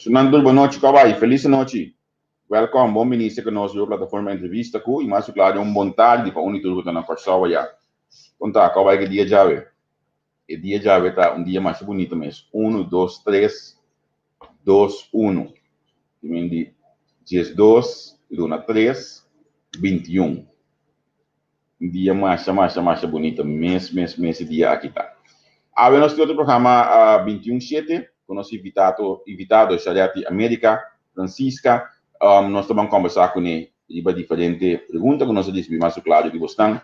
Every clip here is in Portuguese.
Sunandul, boa noite, Kawai. Feliz noite. Welcome, bom ministro conosco na plataforma entrevista com e mais claro, bom tarde para unir tudo na pessoa já. Conta, Kawai que dia já é. E dia já tá dia mais bonito mesmo. 1, 2, 3, 2, 1. Quindi, dias 2, luna 3, 21. Dia mais bonito mês dia aqui tá. Há nós outro programa 21/7, com nosso invitado Charete América, Francisca. Nós estamos conversando com ele sobre diferentes perguntas, que nós disse mais claro que gostam.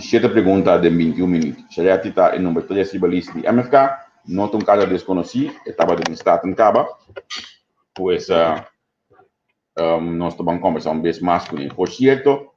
7 perguntas de 21 minutos. Charete está em número 3 da lista de MFK, não tem um cara desconhecido, estava de estado em Caba. Pois, nós estamos conversando vez mais com ele. Por certo,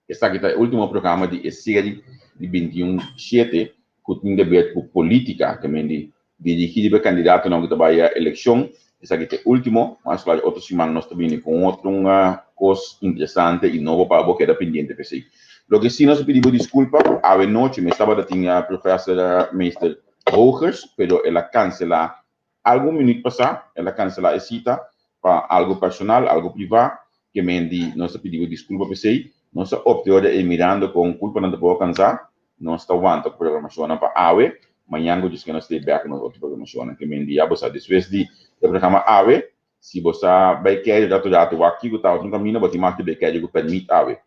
esta aqui é o último programa de série de 21/7, que tem a ver com política, também dirigido para candidato não que trabalha a eleição. Essa aqui é o último, mas claro, outra semana nós estamos vindo com outra coisa interessante e nova para você que é pendiente para si. Lo que sim, nós pedimos desculpa, a noite me estava da tinha professora Meister Rogers, pero ela cancela algum minuto passar, ela cancela a cita para algo personal, algo privado, que me nós pedimos desculpa para si. Nós optamos de mirando com culpa não pode alcançar, nós estamos aguantando a programação para AWE, amanhã eu disse que nós estamos back na outra programação, que me dia você depois de programa AWE, se você vai querer já aqui que está no caminho, você mais que vai querer que permite AWE,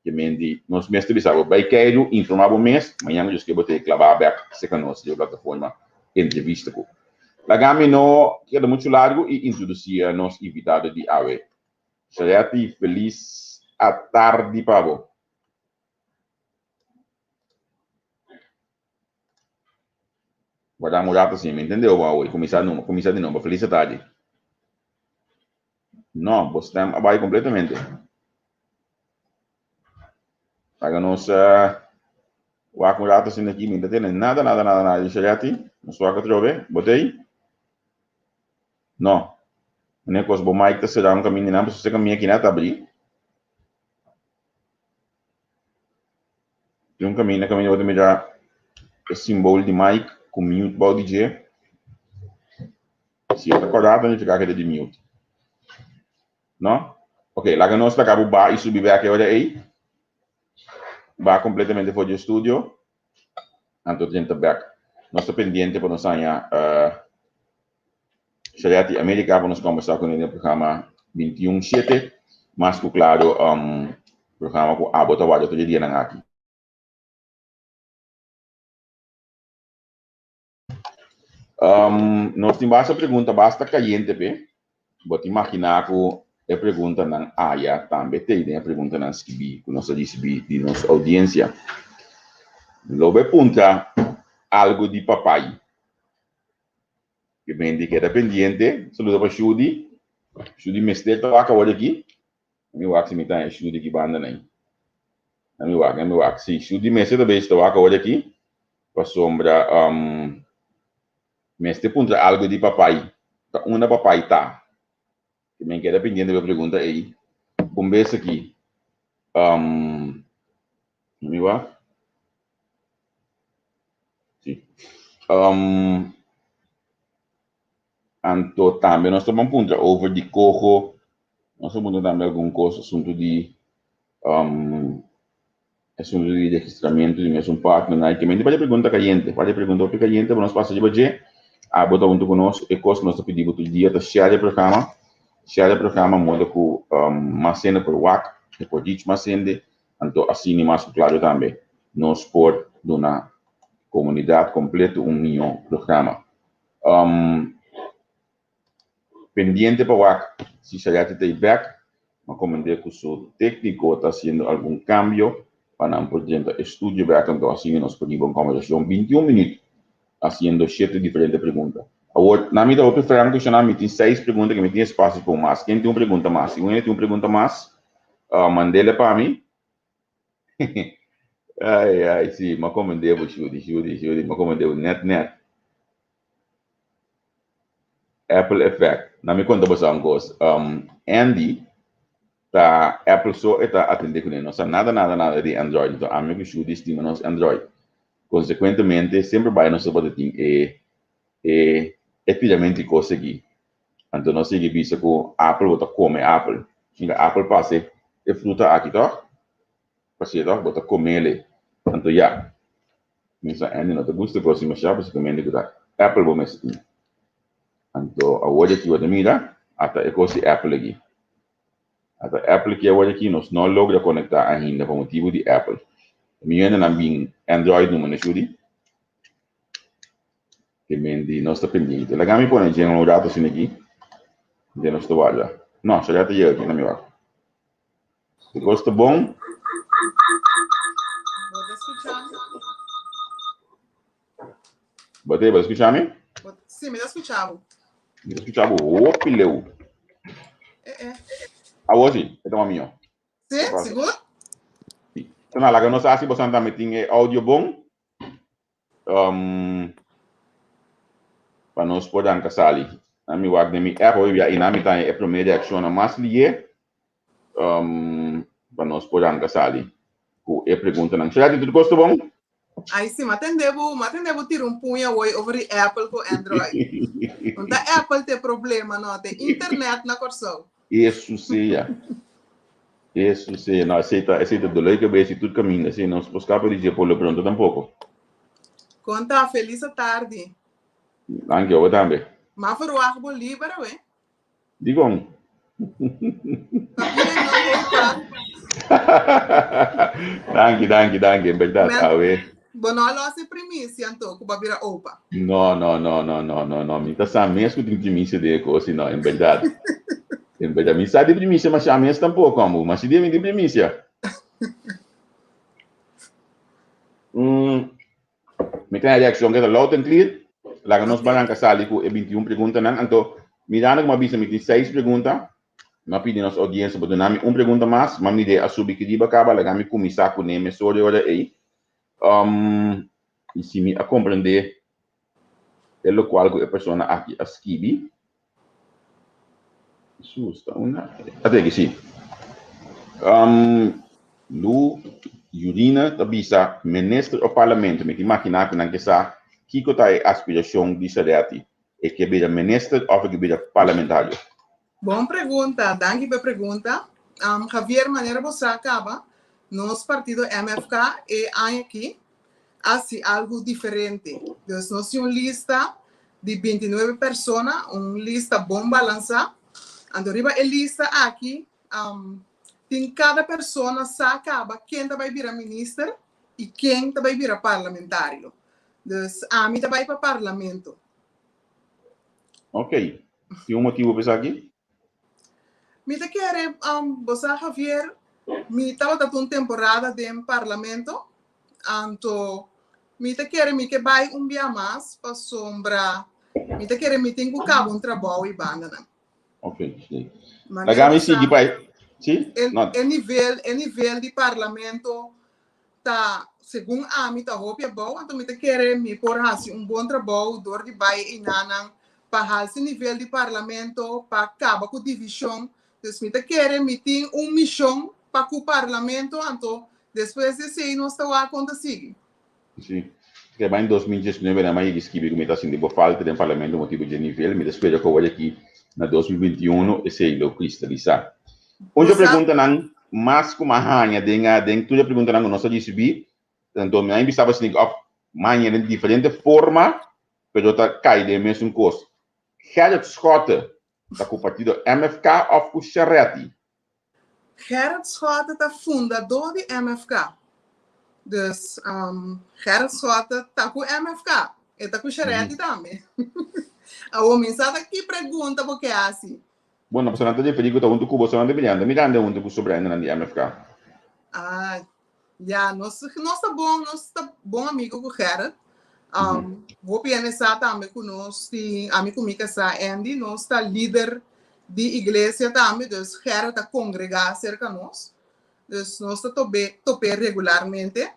que me nós mestres bisavo vai querer informar o mês, amanhã eu disse que você clavar back se conosco de plataforma entrevista com. Lagami não queda muito largo e introduzir a nosso invitado de AWE. Charete, feliz à tarde, Pablo. Guardar murato assim, me entendeu? Uau, começar de novo. Feliz à tarde. Não, você vai completamente. Para nós, o acumulato assim aqui, me entende? Nada. Charete, não sou a trove, botei? Não. Não é coisa boa, Mike, tá será um caminho, não, você caminha aqui, não tá abrir. Tem um caminho, eu vou mirar o símbolo de Mike com mute body DJ. Se está correto, a gente fica aqui de mute. Não? Ok, lá que nós acabamos o bar e subir aqui olha aí. Bar completamente fora do estúdio. Então, gente back. Nós estamos pendientes para nós ganhar Charete América para nós conversar com ele no programa 21/7. Mas, claro, programa com a bota todo dia na aqui. Nós temos essa pergunta, basta caliente, pe. Vou imaginar que a pergunta na área também tem a pergunta na SKB, que nós disse de nossa audiência. Logo apunta algo de papai. Que vem de que era pendiente, saluda para Shudi. Shudi mestre está acabando aqui. Me wax me tá Shudi aqui banda nem. Me wax. Sim, Shudi mestre também está acabando aqui. Para sombra mestre apunta algo de papai. Uma papai tá. Que me queda pendiente da pergunta aí. Conversa aqui. Me va? Sim. Anto também nós estamos punta over de coco. Nós estamos também algum coisa assunto de registramento de mesmo partner, né? Que me pode pergunta caliente, para nós passar de baixo. Botar junto conosco e coisa nós pedimos todo dia da share o programa moda com mais cena por WhatsApp, depois disso mais cena, então assim mais claro também. Nós por uma comunidade completa programa. Pendiente para WhatsApp, se Charete está back, me comandei que o seu técnico está fazendo algum cambio para por exemplo estúdio back, então assim nós podemos uma conversação 21 minutos, fazendo 7 diferentes perguntas. Agora, na minha outra frente, eu tem 6 perguntas que me tem espaço para mais. Quem tem uma pergunta mais? Se alguém tem uma pergunta mais, mandei-la para mim. Sim, me comandei o Judy, me comandei o net. Apple Effect. Na minha conta, você uma coisa. Andy, tá, Apple só está atendendo com ele. Não sabe nada de Android. Então, a minha Judy estima nosso Android. Consequentemente, sempre vai nosso boletim e rapidamente conseguir. Então nós seguimos vista com Apple, bota come Apple. Quando Apple passa, é fruta aqui, tá? Passa, tá? Bota come ele. Então, já. Misa ainda não te gusta, próxima chave, você também liga da Apple, vou mesmo. Então, a hoje aqui, eu mira, até é coisa Apple aqui. Até Apple que hoje aqui, nós não logra conectar ainda por motivo de Apple. Mi ainda não vim Android no Manachuri. Que mendi, nós está pendente. La gami põe em um dato assim aqui. De nós trabalha. Não, já está aqui na minha. Se gosta bom. Botei, vai escutar-me? Sim, me escutava. Me escutava, ô, pileu. A hoje, é uma minha. Sim, seguro? Então, lá, nós assim, você também tem áudio bom. Para nós poder casar ali. A minha wag de mi Apple, e na minha tem a primeira ação a mais lié. Para nós poder casar ali. Com a pergunta, não. Será que tudo gosta bom? Aí sim, mas devo tirar punho hoje over Apple com Android. Então, Apple tem problema, não? Tem internet na corção. Isso seja. Isso seja. Não aceita do lei que eu vejo tudo caminho. Assim, não se pode escapar de dizer por pronto tampouco. Conta, feliz tarde. Anche eu também. Mas for o arbo livre, ué? Digo. Danke, verdade. Bono lo se primícia, então, com babira opa. Não. Me tá sabendo mesmo que tem primícia de coisa, não, em verdade. Em verdade, me sabe de primícia, mas a minha tampouco, como, mas se deve de primícia. Me tem a reação que é loud and clear. Lá que nós vamos casar ali com 21 perguntas, então, mirando como avisa, me tem 6 perguntas. Mas pedi nossa audiência para dar uma pergunta mais, mas me dê a subir que diba acaba, lá me começar com nem só de hora aí. E se me a compreender pelo qual a pessoa aqui a escrever. Susta uma. Até que sim. Lu Yurina tabisa ministro do parlamento, me imagina que não que sa que é a aspiração de Sarati é que beira ministro ou que beira parlamentário. Boa pergunta, danke pela pergunta. Javier, maneira você acaba, nosso partido MFK é aqui, assim, algo diferente. Então, nós temos uma lista de 29 pessoas, uma lista bom balançada. Então, a lista aqui, tem cada pessoa que acaba quem vai virar ministro e quem vai virar parlamentário. Então, a mim vai para o parlamento. Ok. Tem um motivo para isso aqui? Me te quer, você, Javier, me estava dando uma temporada de parlamento, então, me te quer me que vai dia mais para sombra, me te quer me tem que cabo um trabalho e banda, né? Ok, sim. Lagami sigue pai. Sim? O nível de parlamento tá, segundo a mim, tá roupa bom, então me te quer me por assim bom trabalho, dor de vai e nanang, para esse nível de parlamento, para acabar com divisão. Então, me quer me tem uma missão para o parlamento, então, depois desse aí, nós estamos a conta seguir. Sim. Que em 2019, na mais escrevi que está sendo por falta de parlamento, motivo de nível, me espero que eu aqui na 2021 esse aí lo cristalizar. Onde eu pergunto não, mas como a ranha dentro tu pergunta não nossa DCB, então me ainda estava assim, manhã de diferente forma, pero tá cai de mesmo coisa. Gerrit Schotten da com o partido MFK ou com o Charretti? Gerrit Schotten é fundador de MFK. Dus Gerrit Schotten está com o MFK. Ele está com o Charretti também. A homem sabe que pergunta porque é assim. Bom, na pessoa não tem perigo, tá muito cubo, só não tem brilhante. Me dá onde com sobre ainda na MFK. Já, nós tá bom amigo com o Gerrit. Vou pensar também com nós, amigo comigo essa Andy, nós está líder de igreja também, dus Gerrit está congregar cerca de nós, dus nós está tope regularmente,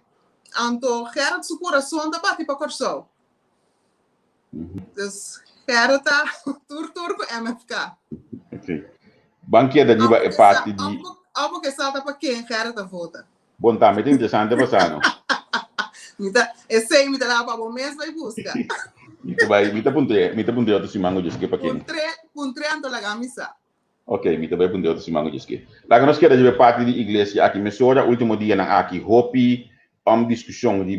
então Gerrit seu coração está bate para o coração, dus Gerrit está tur com MFK. Ok. Banqueta de é parte de... Algo que salta para quem Gerrit vota. Bom, tá, mas é interessante passar, não? Esse aí me dá para o mês vai buscar. Me tá punte outro simango disso que para quem? puntriando la camisa. Ok, mi também punto outro simango diski. Laga nós queremos ver parte de igreja aqui, mas ora último dia na aqui hopi discussão de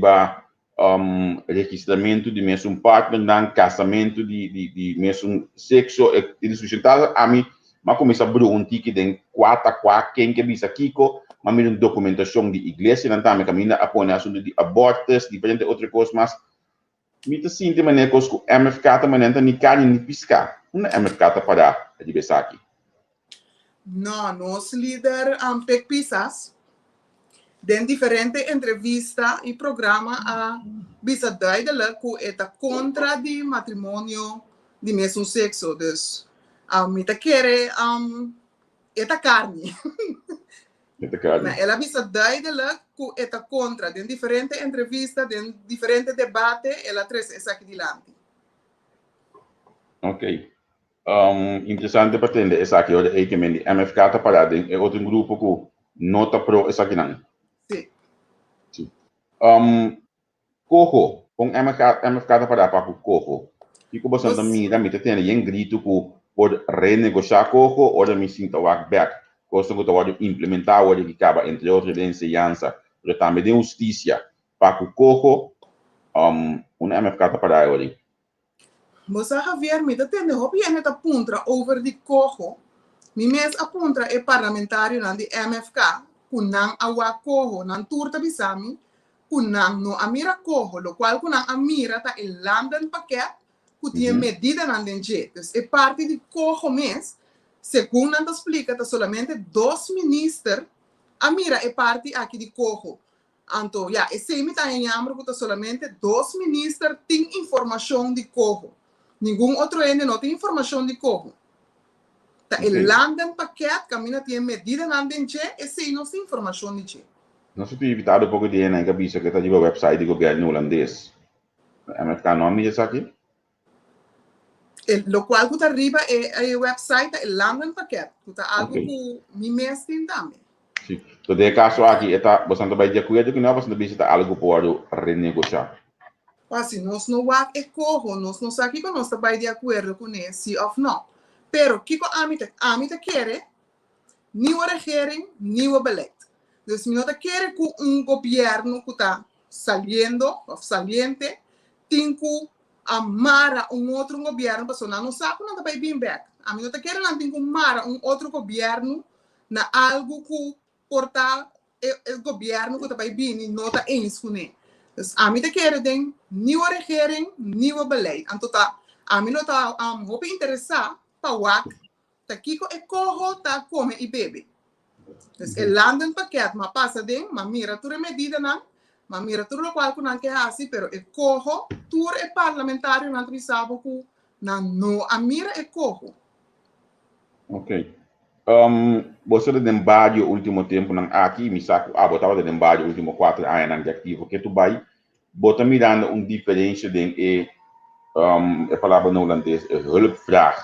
registramento de mesmo partner dan casamento de mesmo sexo e discussão tal a mim mas começa a um tique de 4 a 4 quem que bisa Kiko mas mesmo documentação de igreja não também caminha a pôr assunto de abortos diferente outra coisa mas me te sinto maneira que o MFK também não nem carne nem piscar não MFK tá para de bisa aqui. No, nos líder Pek Pisas, den diferente entrevista e programa a bisa duidelijk que eta contra de matrimônio de mesmo sexo. Dus, mita quere eta carne. Eta carne. Maar ela bisa duidelijk que eta contra, den diferente entrevista, den diferente debate, ela traz essa aqui dilante. Ok. Interessante patente essa aqui hoje é que me MFK tá parado é outro grupo que nota pro essa aqui não. Sim. Sim. Cojo com MFK tá parado para o cojo. Fico bastante mira me tem em grito que por renegociar cojo ou me sinto walk back. Coisa que tu implementar o que acaba entre outras de enseñanza, pero também de justiça para o cojo MFK tá parado hoje. Moça Javier, me tende hopi en het apuntra over die kogo. Mi mes apuntra e parlamentario nan di MFK, kunang awa kogo nan turta bisami, kunang no amira kogo, lo cual kunang amira ta el landen paket, kutie medida nan den jetes. E parte di kogo mes, según nan explica, ta solamente 2 minister amira e parte aqui di kogo. Anto, ja, e se mi ta en jammer, kuta solamente 2 minister ting informação di kogo. Nenhum outro ente não tem informação de como. Tá, okay. O landen paquete, caminha tem medida landen che, e se não tem informação de che. Nós temos evitado um pouco de na cabeça que está de website do governo holandês. MFK nome é aqui? Lo qual que arriba é o website, é landen paquete. Tá algo que me mês tem também. Sim. Então, de caso aqui, está bastante bem de acordo que não bastante bem algo por renegociar. Assim, nós não vamos escolher, nós não sabemos que nós estamos de acordo com isso, sim ou não. Pero, o que a mim quer, nem a regering, nem o beleid. Dus, nós queremos que governo que está saliente, tem que amar outro governo, porque não sabe que não está bem back. A mim não queremos que amar outro governo na algo que porta o governo que está bem não está eens com ele. Dus a mim te quer den nieuwe regering, nieuwe beleid. En tot a mim não tá hope interessar para wak, tá kiko e cojo tá come e bebe. Dus el landen paquete ma passa den, ma mira tu medida nan, ma mira tu lo qual kunan que hasi, pero e cojo tur e parlamentario nan trisabo ku nan no a mira e cojo. Ok. Você de embário último tempo não aqui me saco botava de embário último 4 anos de ativo que tu vai bota mirando diferença de a palavra no holandês hulpvraag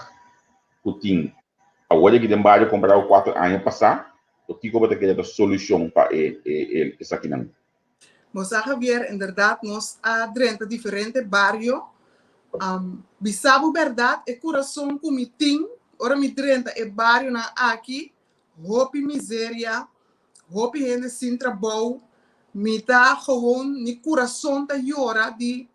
putin agora que de embário comprar o 4 anos passar o que como que a solução para essa aqui não. Moça Javier, inderdaad nós adrenta diferente barrio bisabo verdade e coração comitim. Ora mi drenta e barrio na aqui, hopi miséria, hopi gente sem trabalho, mi tá gewoon ni coração tá llora de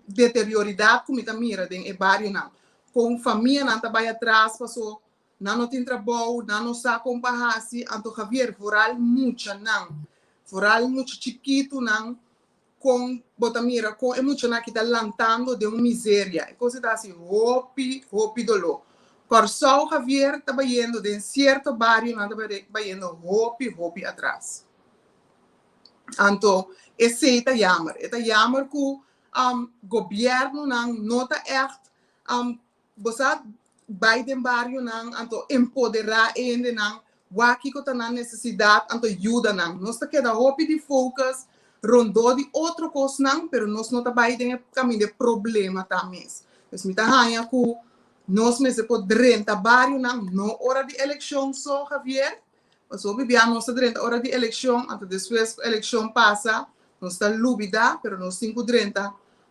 deterioridade que mi tá mira den e barrio na. Com família na tá vai atrás, passou, não tem trabalho, não sabe como bahasi, anto Javier, foral mucha não, foral muito chiquito não, com botamira com é muito na que está lantando de uma miséria e coisa assim hopi dolor por só Javier está vendo de certo bairro não está vendo hopi atrás então esse está jammer que o governo não nota echt você vai de bairro não então empoderar ainda não waki que tá na necessidade então ajuda não nós está queda hopi de focus rondou de outro coisa não, pero nós não trabalhamos em caminho de problema também. Então, me tá ganhando que nós mesmo podemos trabalhar não hora de eleição só, Javier. Mas o vivemos nós hora de eleição, antes depois a eleição passa, nós está lúbida, pero nós temos que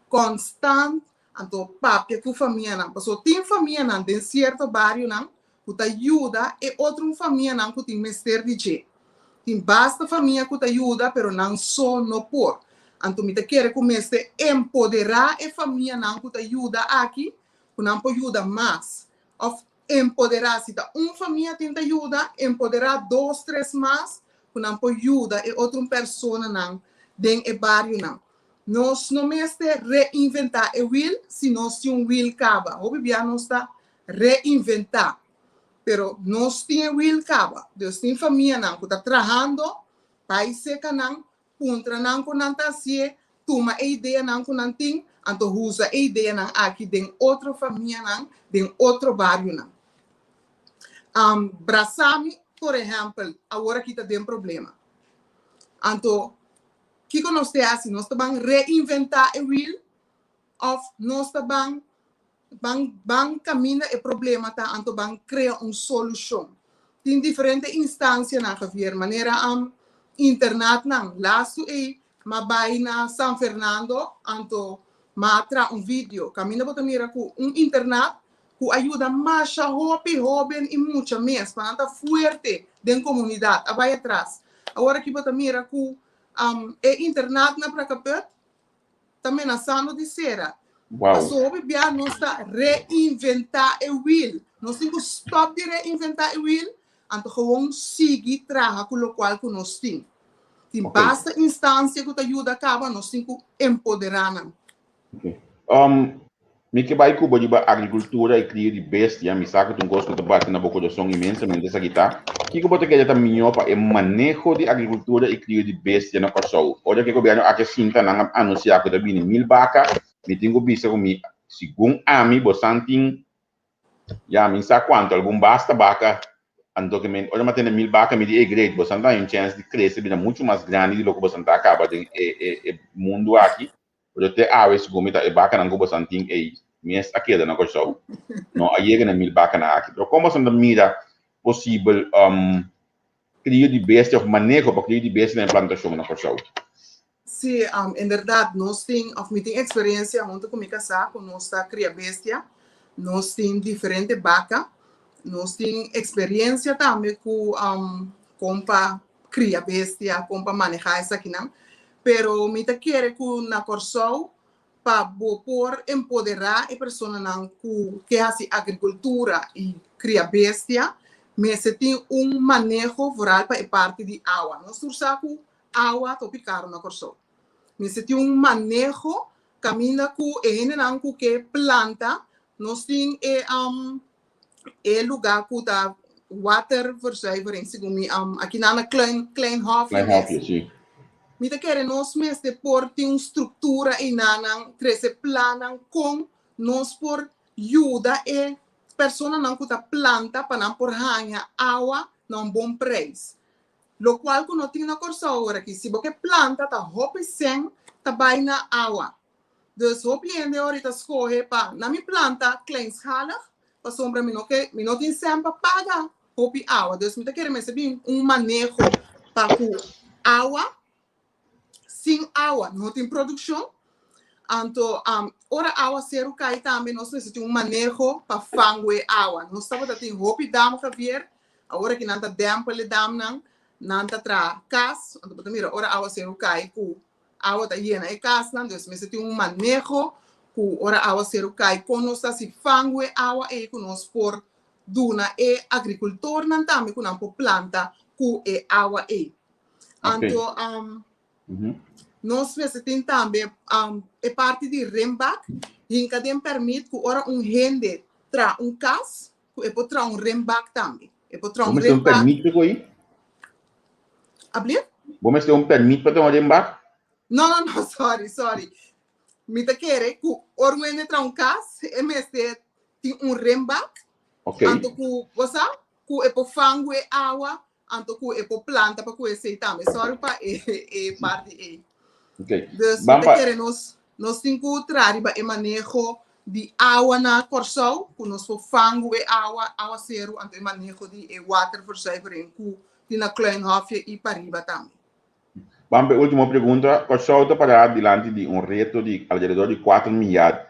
constante, Anto papia com família não. Passou tem família não, tem certo bairro não, que te ajuda e outra família não que tem mestre de je. Tem basta família que te ajuda, pero não só no por. Anto me te quer comece empoderar a família não que te ajuda aqui, que não pode ajudar mais. Of empoderar se tá família tem te ajuda, empoderar 2, 3 mais, que não pode ajudar e outra pessoa não, den e bairro não. Nós não mestre reinventar o will, se nós temos will caba. O bebia nós está reinventar. Pero nós temos will caba. Deus tem família não, que está trabalhando, pai seca não, contra não com não tá se, toma a ideia não com não tem, então usa a ideia não aqui tem outra família não, tem outro bairro não. Brasami, por exemplo, agora que está tem problema. Então que nós temos assim, nós estamos reinventar o will, ou nós estamos caminhando o problema, tá? Então vamos criar uma solução. Tem diferentes instâncias na Javier, maneira internet não, laço mas vai na São Fernando, então matra vídeo, caminha para mira com internet que ajuda mais a jovem e muito mais, para estar forte dentro da comunidade, vai atrás. Agora que para mira com internet na para capet também na sano de cera. Wow. Sobre bia nós está reinventar o will. Nós temos que stop de reinventar o will, então gewoon seguir traga com o qual que nós temos. Tem basta instância que te ajuda acaba, nós temos que empoderar. Me que vai cubo de agricultura e cria de bestia, me saca de gosto de bater na boca do som imensamente essa guitarra. Que você quer também para o manejo de agricultura e cria de bestia na Kosovo. Olha que o governo aqui sinta na anunciar que também 1000 vacas, me tenho visto como segundo a mim, bosantin, já me sabe quanto algum basta vaca, ando que me, olha mas tem 1000 vacas, me diz great, bosantin tem chance de crescer bem muito mais grande do que bosantin acaba de mundo aqui. Eu te aves como tá e vaca não bosantin e mês aqui da na Kosovo. Não aí é na 1000 vacas na aqui. Pero como são da mira possível cria de bestia ou manejo para cria de bestia na plantação na Kosovo. Sim, em verdade, nós temos experiência junto com minha casa, com nós cria bestia, nós temos diferentes vacas, nós temos experiência também com cria bestia, com manejar isso aqui não. Pero me quer que na Kosovo para por empoderar a pessoa não que faz agricultura e cria bestia, mas tem manejo rural para a parte de água. Nós usamos água tropical na Kosovo. Mas tem manejo caminha com que planta, nós temos lugar que está water verzijvering, aqui na klein hofje. Sim. Me quer nós mesmo por ter uma estrutura e não crescer plano com nós por ajuda e pessoa não que planta para não por ganhar água não bom preço. Lo qual que não tem na Kosovo aqui, se você planta tá hope sem tá vai na água. Dus hope ainda ahorita escolhe para na minha planta kleinschalig, para sombra me não tem sempre paga hope água. Dus me quer mais bem manejo para com água. Sem água, não tem produção. Então, ora água ser o cai também, nós precisamos manejo para fangue água. Nós estamos tendo roupa dam Javier, agora que não está dam para dam não está tra cas, então mira, ora água ser o cai, com água está hiena e cas, não, então precisamos manejo, com ora água ser o cai, com nós está se fangue água e com nós por duna e agricultor não também com não por planta, com e água e. Então, nós precisamos também a parte de rembak, e que permite que ora rende tra cas, e pode tra rembak também. E pode tra rembak. Você permite para aí? Abrir? Você tem permite para ter rembak? Não, sorry. Me te quer que ora rende tra cas, e mesmo tem rembak. Ok. Então, você que é para fango e água, então que é para planta para conhecer também. Sorry para e parte e. Okay. Dus nós temos que trazer o manejo de água na Kosovo, que nós fango e água zero, então o manejo de water verzijvering, que na klein hofje e pariba também. Vamos para a última pergunta. Kosovo está para diante de reto de alrededor de 4 milhões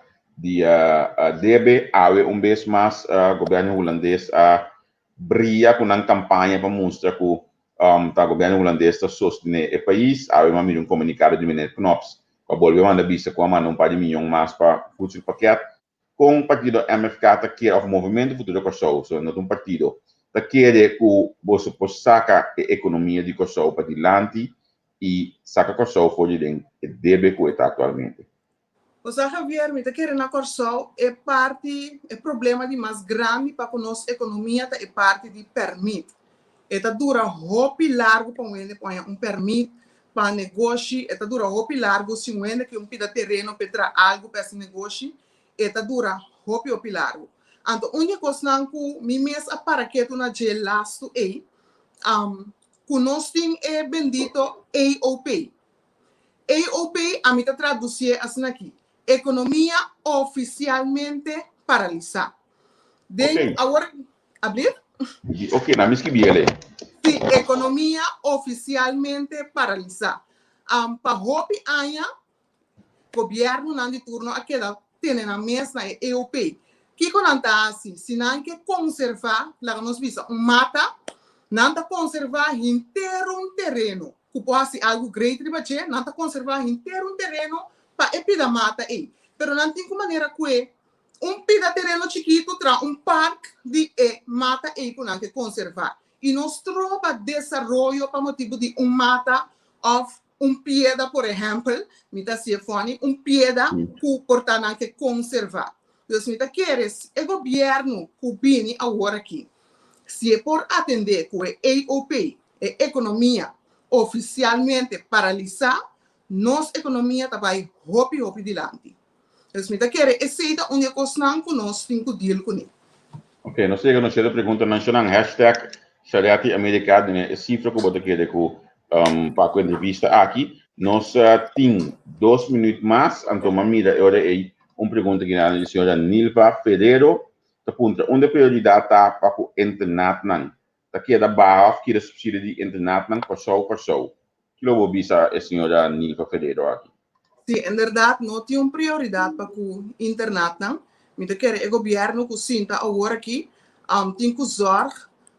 debe haver vez mais governo holandês a brilhar com uma campanha para mostrar que o governo holandês está sustentando o país, haver um comunicado de maneira knops, para volver a vista com a não para milhão mais para o futuro paquete, com o partido MFK que é o movimento futuro Kosovo, não é partido que quer que você possa sacar a economia de Kosovo para adiante e sacar Kosovo fora de debe que está atualmente. O Javier, me quer na Kosovo é parte, é problema de mais grande para a nossa economia, é parte de permit. Eta dura hopi largo para um permit para negócio, eta dura hopi largo se um que um pida terreno para algo para esse negócio, eta dura hopi largo. Então, onde coisa que me mês a para que tu na gel lasto é, conosco é bendito AOP. AOP a mim traduzir assim aqui. Economia oficialmente paralisada. Okay. Agora, abrir? Ok, na minha esquibia. Sim, economia oficialmente paralisada. Para hopi aña, governo não de turno a queda tem na mesa na EUP. Que quando assim, se não que conservar, lá nos visa mata, não tá conservar inteiro um terreno. Que pode ser algo grande de bater, não tá conservar inteiro um terreno para epida mata aí. Pero não tem como maneira que pida terreno chiquito tra parque de mata aí que não que conservar. E nós trova desenvolvimento para motivo de mata of pieda, por exemplo, mita se fone, pieda que portanto que conservar. Então, mita queres o governo que vem agora aqui, se é por atender que a AOP, a economia oficialmente paralisada, nossa economia vai hopi dilante. Então, mita queres aceita onde cosnan que nós temos que deal com ele. Ok, nós temos uma pergunta nacional, hashtag Shariati Americano, né? Cifra que você quer para a entrevista aqui. Nós temos 2 minutos mais, então uma mira é pergunta que a senhora Nilva Ferreiro pergunta, onde a prioridade está para o internet não? Aqui é da barra que é subsídio de internet não, Kosovo. Que eu vou ver a senhora Nilva Ferreiro aqui. Sim, em verdade, não tem uma prioridade para o internet não. Me quer o governo que sinta agora aqui, tem que zorg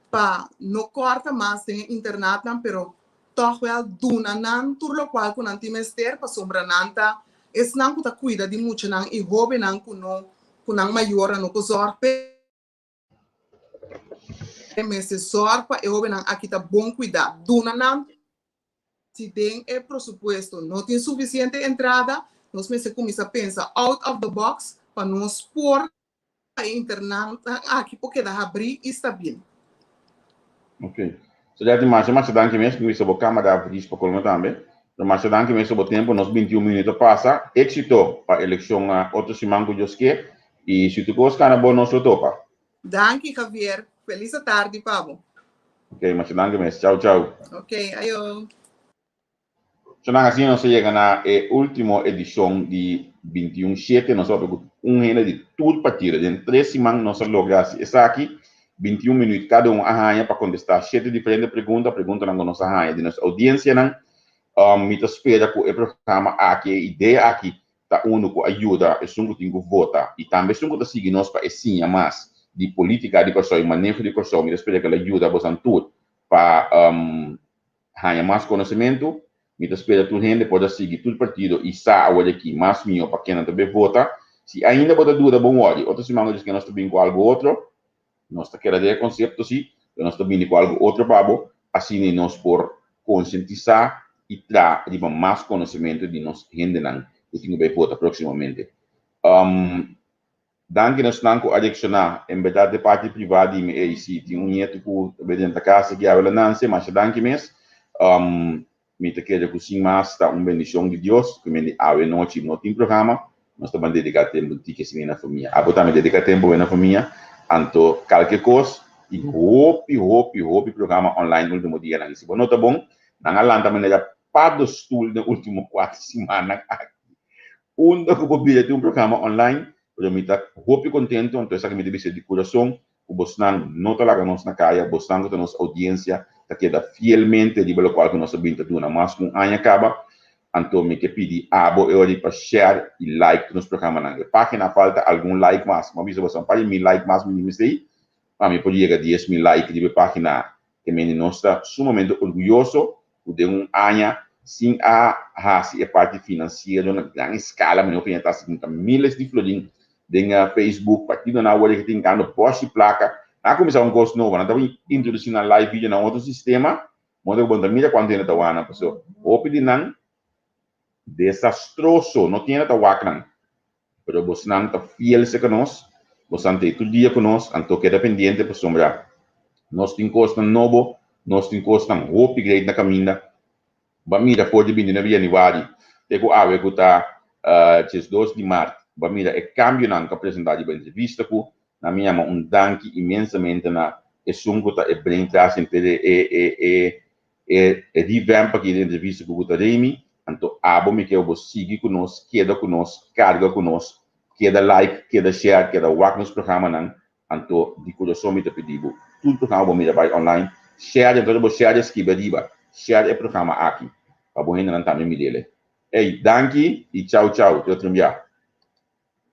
para não corta mais tem internet não, pero toch wel duna nan turlo qual kun antimester pa sombra nanta es nan ku ta cuida di mucho nan e hobe nan kunang maior no ko zorpe mese sorpa e hobe nan aqui tá bom cuidar duna nan se tem é presupuesto não tem suficiente entrada nós me se começa a pensar out of the box para nos pôr a internet aqui porque dá abrir e está bem. Ok. So dat mas danke mesmo que você boca mas dá vídeo para colmo também. Mas danke mesmo o tempo nos 21 minutos passa. Éxito para a eleição outro semana que eu esque e se tu gosta na bom nosso topa. Danke Javier. Feliz tarde, Pablo. Ok, mas danke mesmo. Tchau. Ok, ayo. So assim nós chega na última edição de 21/7, nós vamos renda de tudo para tirar. Em 3 semanas nós logramos essa aqui. 21 minutos cada arranha para contestar 7 diferentes perguntas na nossa arranha de nossa audiência não me espera que o programa aqui a ideia aqui tá único ajuda é só que vota e também só que seguir nós para ensinar mais de política de Kosovo e manejo de Kosovo me espera que ela ajuda bastante tudo para ganhar mais conhecimento me espera que a gente pode seguir todo partido e sabe aqui mais minha para quem não também vota se ainda pode dúvida bom olhe outra semana diz que nós também com algo outro nós queremos ter conceito sim, nós também com algo outro babo, assim nós por conscientizar e trazer mais conhecimento de nós gente não que tem que votar proximamente. Danke nós não com adicionar em verdade parte privada e me se tem neto que dentro da casa que ela não se mas danke mesmo. Me te quero que sim mais está bendição de Deus que me a noite no tem programa nós também dedicar tempo que se na família. A botar me dedicar tempo na família. Anto qualquer coisa e hope programa online no último dia não se bom tá bom na galanta maneira para do stool no último 4 semanas onde que podia ter programa online eu me tá hope contento então essa que me deve ser de coração o bosnan não tá lá nós na caia bosnan com nossa audiência tá queda fielmente de pelo qual que nós sabemos tudo na mas com anha acaba então me que pedir abo eu ali para share e like nos programas na página falta algum like mais mas você vai para mil like mais mínimo aí a mim pode chegar 10.000 like de página que me nós está sumamente orgulhoso de ano sem a raça parte financeira na grande escala me opinião está seguindo milhares de florim de Facebook partido na hora que tem cano poste placa a começar gosto novo na então introduzir na live vídeo na outro sistema modo bom da mídia quando tem na wana pessoa opinião desastroso, não tinha nada wacnan. Pero você não está fiel se conosco, você não tem todo dia conosco, então queda pendiente para sombra. Nós temos coisa novo, nós temos coisa upgrade na caminha. Bamira pode vir na Januário, tego ave que está 2 de março. Bamira é cambio na apresentar de entrevista com na minha mão danke imensamente na é sungo tá é bem traz entre revamp aqui de entrevista com o Remy. Então, abo me que eu vou seguir conosco, queda conosco, carga conosco, queda like, queda share, queda walk nos programas não. Então, de coração me te pedido, tudo programa me vai online, share, então eu vou share esse beriba, share o programa aqui, para bom ainda não também me dele. Ei, danke e tchau tchau, eu te enviar.